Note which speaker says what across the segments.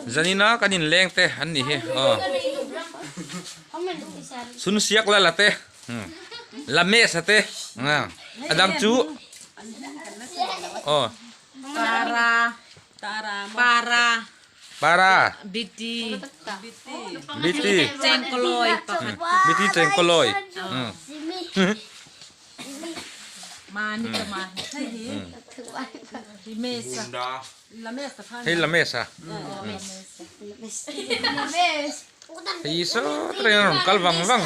Speaker 1: Janina kanin leng te an ni hi sun siak la la te la me sa te adang chu para
Speaker 2: Biti
Speaker 1: cengkoloi biti cengkoloi
Speaker 2: mani mesa
Speaker 1: hei la mesa hei so tren kalwang wang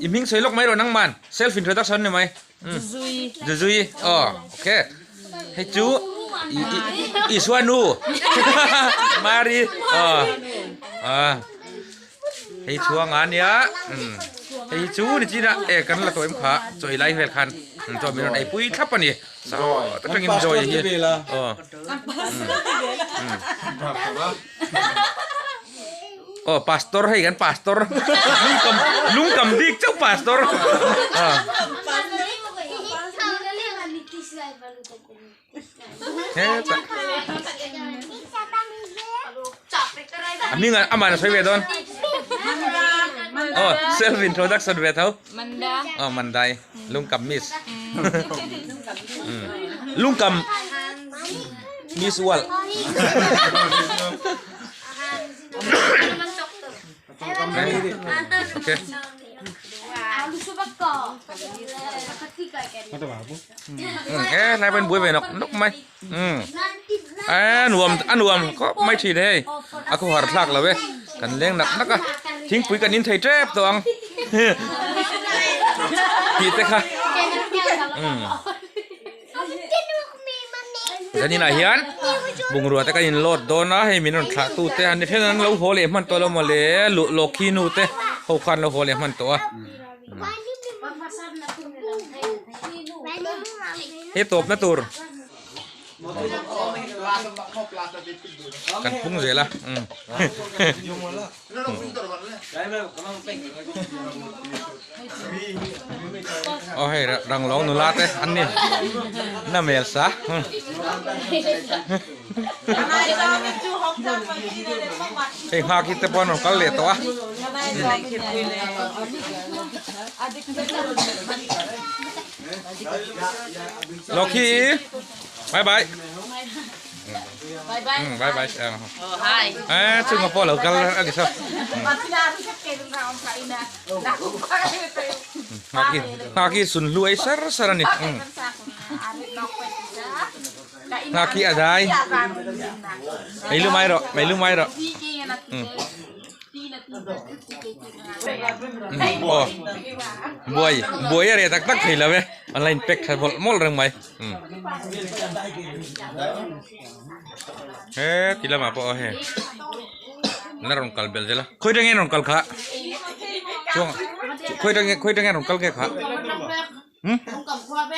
Speaker 1: iming soilok mai ro nang man self introduction ni mai Juzui okay hei chu Iswanu mari hei chuang an ya hei chu ni chi na kan la toim kha choi lai vel khan to mi ai pui thap ani sao ta tengin joy hi pastor hay kan pastor lungkam dik chau pastor Ami nga amana soy vedon self introduction ve thau
Speaker 2: Manda
Speaker 1: mandai lungkam miss lungkam miss wal okay nãy bên buổi về nó may nuông có may chỉ đây aku harus lak lah weh kan leng nak nak ting pui kan in thai trap toang kita kah jadi nah hian bung ruat kan in lot dona he minun thak tu te an the nan lo hole man to lo mole lo khinu te ho khan lo hole man to he top na tur kan pung je lah oh hey rang long nulat te an ni na mel sa hey ha kita pon kal le to Loki bye bye bye bye
Speaker 2: hi
Speaker 1: Singapore lo kal ali sa Haki sun luai sar ni Haki adai mai lu mai ro buaya re tak tak thila we online pack khai mol rang mai tila ma po he narong kal bel jela khoi dang en kal kha chuang khoi dang en kal ke kha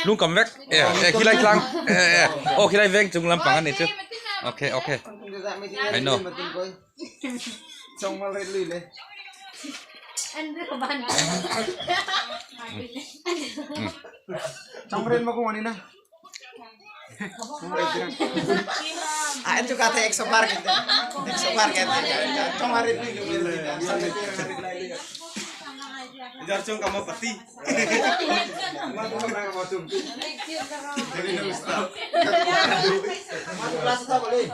Speaker 1: lung kam vek khilai klang khilai vek chung lam pang ani chu okay I know
Speaker 3: Trong mal red lile. Trong red mo kung ano na. Itu kata exomarket. Trong red lile. Jar chung kamu peti. Mau berapa macam? Jadi nak ustaz. Mau kelas apa boleh?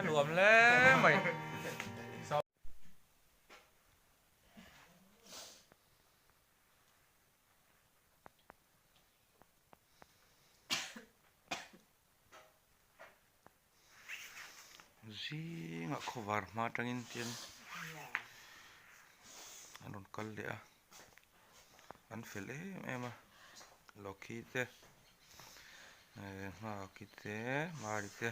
Speaker 1: รวมแล้วไหม Zing aku war matangin tian anon kal dia an fele ema lokite ma kite marite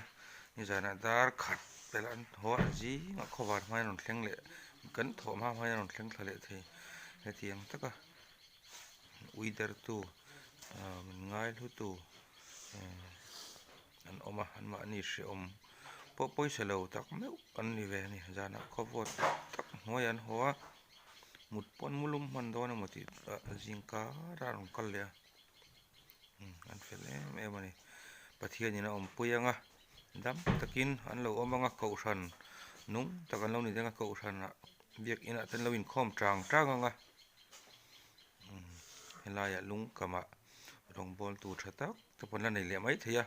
Speaker 1: ni jana dar khat pelan ho ji aku war mai non thleng le kan tho ma mai non thleng thale the he tiang taka uider tu min ngai lu tu an oma an ma ni she om poi selo tak meu an ni ve ni jana khowot tak hoyan hoa mut pon mulum man do na moti jingka ran kal ya an fele me mani pathian ni na om puyanga dam takin an lo omanga kausan nung takan lo ni denga kausan na biak ina tan lo in khom trang anga helaya lung kama rong bol tu thatak tapon la nei le mai theya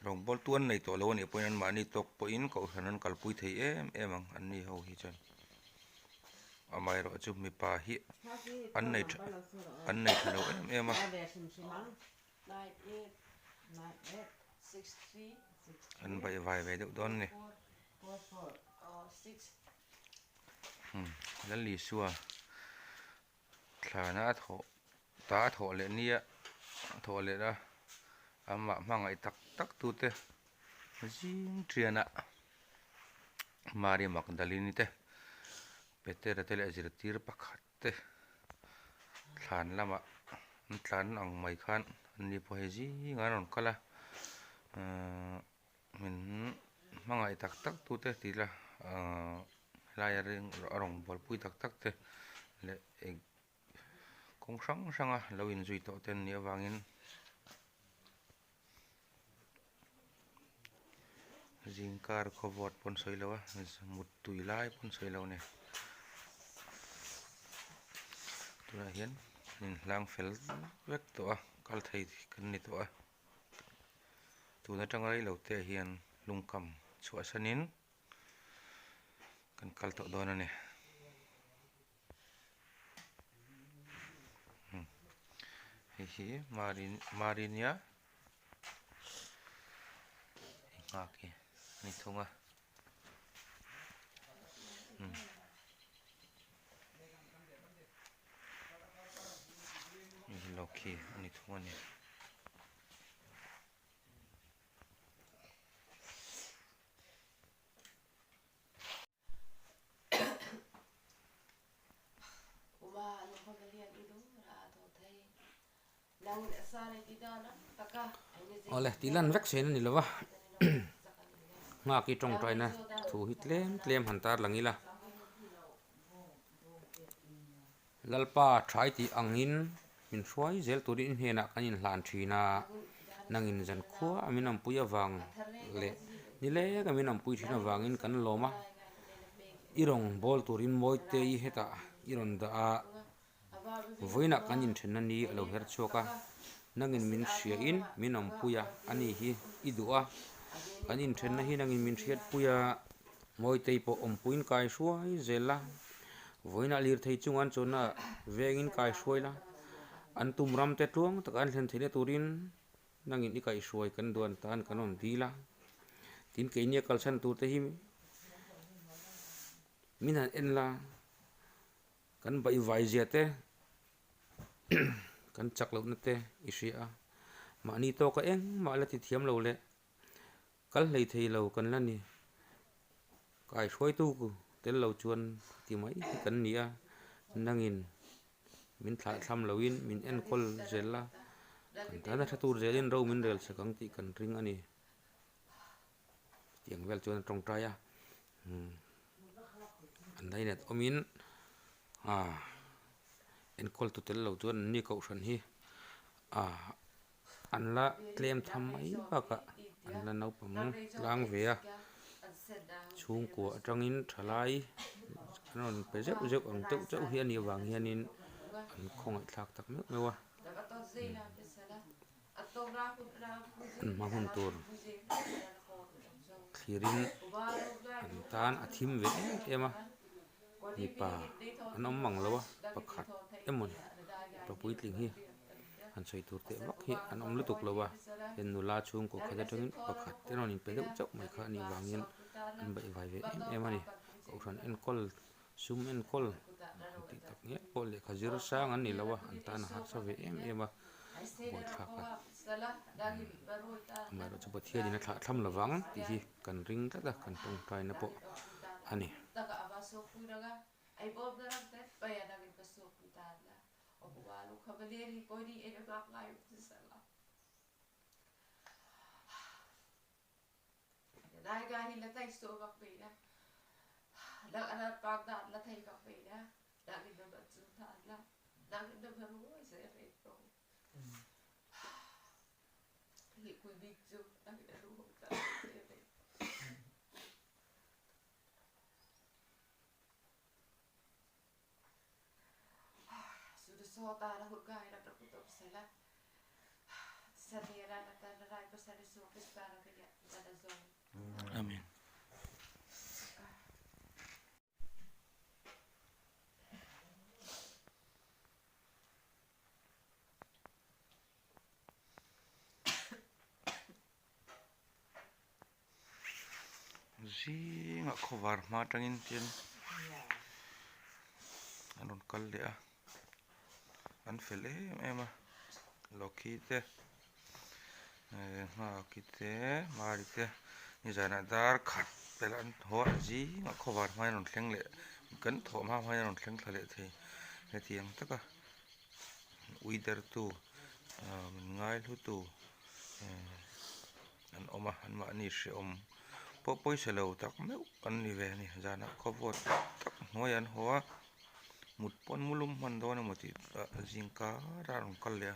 Speaker 1: rong bol tuan nei to lo ni poinan mani tok po in ko hanan kalpui thei em ang an ni ho hi chan amai ro chu mi pa hi an nei thalo em a an vai ve deuh don ni lan li suwa thlana tho ta tho le nia tho le ra ama mangai tak tu te jing triana mari makdalini te peter te le zirtir pakhat te thlan lama thlan ang mai khan ni po he ji ngaron kala min mangai tak tu te tila laya ring rong bol pui tak te le kong sanga lawin zui to ten ni awangin jingkar khowot pon soilawa mut tuilai pon soilaw ne tuna hian nin hlang fel vek to a kal thei kan ni to a tuna tangai lo te hian lungkam chua sanin kan kal to dona ne hi marinia ngaki ni thunga ni lokhi ni thunga ni ole tilan vek sen ni lawa nga ki tong trai na thu hit tlem han tar langila lalpa thai ti angin min hruai zel turin hena kanin hlan thina nangin zan khua aminam puya wang le ni le ka minam pui thina wangin kan loma irong bol turin moi te I heta iron da a voina kanin thenna ni alo her choka nangin min hria in minam puya ani hi idua kanin thenna hi nangin min hriat puya moi te po om puin kai hruai zela voina lir thei chungan chona vengin kai hruaila an tumram te tluang takan thlen thile turin nangin I kai hruai kan duan tan kanon dila tin ke nia kalsan tu te hi minan enla kan bai vai zia te kan chak lo na te isia ma ni to ka eng ma la ti thiam lo le kal lei thei lo kan la ni kai hruai tu ku tel lo chuan ti mai kan nia nangin min thla tham loin min en kol zela kan ta na thatur zelin ro min rel sakang ti kan ring ani tiang vel chuan tong trai a an dai net omin en kol tu tel lo chuan ni ko hran hi an la tlem tham mai ba ka an la no pam lang ve a chung ko atangin thalai anon pe zeu zeu ang teu cheu hian ni wang hianin an khong thlak tak mek mewa an ma hun tur khirin an tan athim ve ema ni pa an om mang lawa pakhat emon propui tling hi an soi tur te wak hi an om lutuk lawa en nula chung ko khada tangin pakhat tenon in pe deu chau mai kha ni wangin an bai vai ve em ani ko hran en kol sum en kol ti tak nge kol le khazir sang an ni lawa an tan har sa ve ema boi thak ka ma ro chu pathia dina thla tham lawang ti hi kan ring ta da kan tong tai na po ani amin zinga khovar ma tangin tin anon kal le a an fele ema lokhi te nga kite mari te ni jana dar khat pelan ho zinga khovar ma non thleng le kan tho ma non thleng thale thei he tiang taka uider tu ngai lu tu an oma an ma ni she om poi selo tak meu kan ni ve ni jana khobot tak noyan hoa mut pon mulum man do na moti jingka ran kal le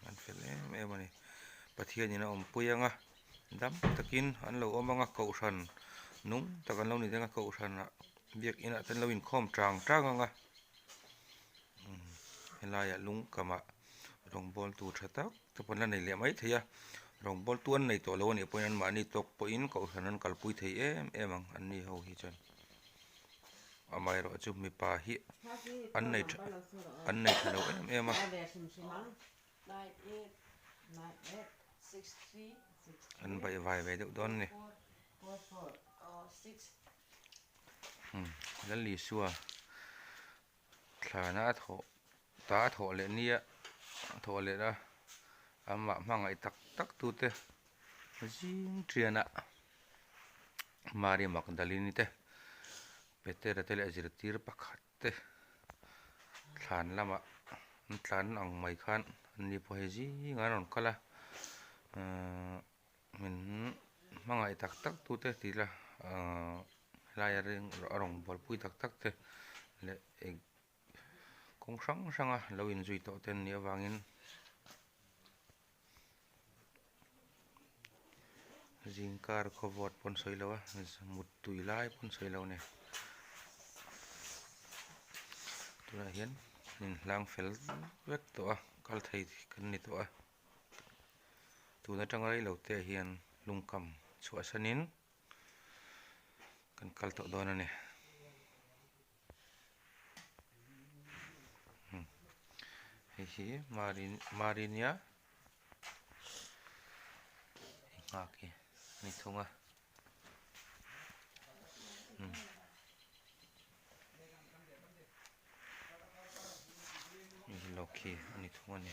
Speaker 1: an fele me mani pathia ni na om puyanga dam takin an lo omanga ko hran nung takan lo ni denga ko hran na biak ina tan lo in khom trang anga helaya lung kama rong bol tu thatak to pon la nei le mai theya rong bol tuan nei to lo ni poin an ma ni tok po in ko hranan kalpui thei em ang an ni ho hi chan amai ro chu mi pa hi an nei thalo em a an bai vai ve deuh don ni lan li suwa thana ta tho le nia tho le ra ama mangai tak tu te jing triana mari makdalini te peter tele azir tir pakhat te thlan lama tlan ang mai khan ni po he ji ngan ron kala min mangai tak tak tu te ti la lai ring rong bol pui tak tak te le kong sang a lo in zui to ten ni awangin jingkar khowot pon soilawa mut tui lai pon soilo ne tura hian in lang fel vek to a kal thei kan ni to a tuna tangai lo te hian lungkam chua sanin kan kal to don ani hi marinia ngaki ni thunga ni lokhi ani thunga ni